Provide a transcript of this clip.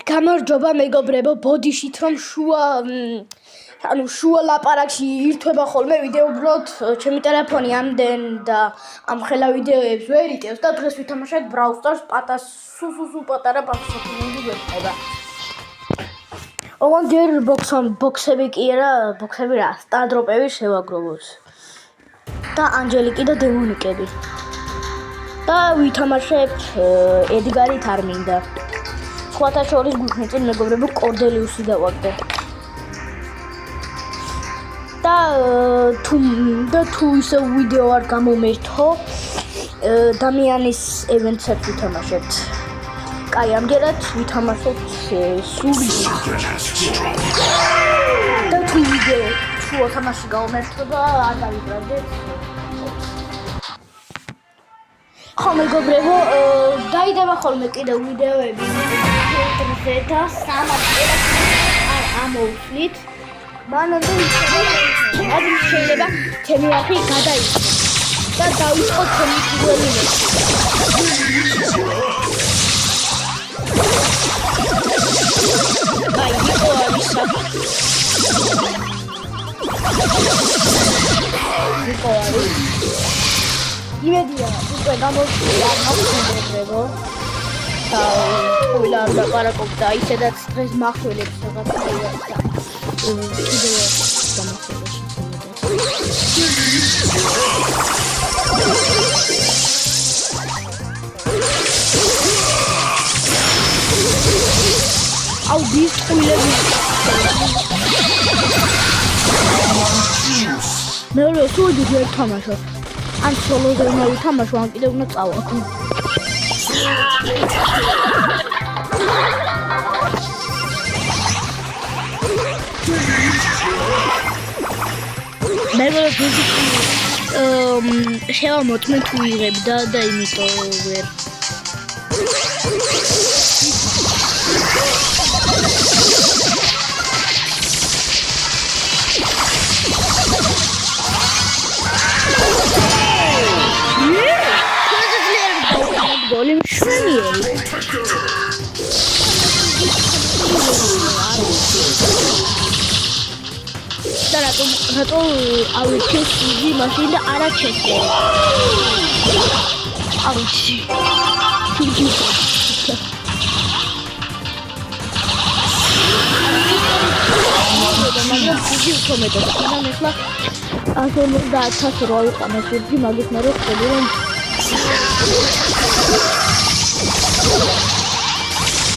გამარჯობა მეგობრებო, ბოდიშით რომ შუა ლაპარაკში ირთვება ხოლმე ვიდეო, უბრალოდ ჩემი ტელეფონი ამდენ და ამ ხელა ვიდეოებს ვერ იტევს და დღეს ვითამაშეთ Brawl Stars პატარა ბოქსები გვექნება. ოღონდ ჯერ ბოქსები კი არა, ბოქსები რა, სტადროპები შევაგროვოთ. და ანჯელიკი და დემონიკები. და ვითამაშებთ ედგარით არ მინდა. სხვათა შორის გვიქნეთ მეგობრებო კორდელიუსი დავაგდე. და თუ ისე ვიდეო არ გამომერთო, დამიანის ევენტსაც ვითამაშებთ. კაი, ამჯერად ვითამაშებთ სული. და თუ ვიდეო შუა თამაში გამომერთება, არ დავიბრალდეთ. ხო მეგობრებო, დაიდება ხოლმე კიდევ ვიდეოები და სამაწერას არ ამოვხსნით. მანამდე შეიძლება ჩემი არხი გადაიქცეს და დავიწყოთ ჩემი პირველი ლექსი. აი, იყო ამისა. იყო არის. იმედია, უკვე გამოვიდა მოგწონებო. და ყველა არ ლაპარაკობ და ისედაც დღეს მახველებს რაღაცა და კიდევ გამახველებს. აუ დისკულები. მე რო სულ დიდ თამაშობ. ან სოლოზე უნდა ვითამაშო, ან კიდევ უნდა წავალ. მე შევამოწმე თუ იღებდა და იმიტომ ვერ. გოლი მშვენიერი. და რატო ავირჩიეს იგი მაშინ და არა ჩესტერი. ავიცი. მაგრამ იგი უფრო მეტად. მაგრამ ახლა ასე უნდა 1000 რო ავიყანოს იგი, მაგის მერე ხდება რომ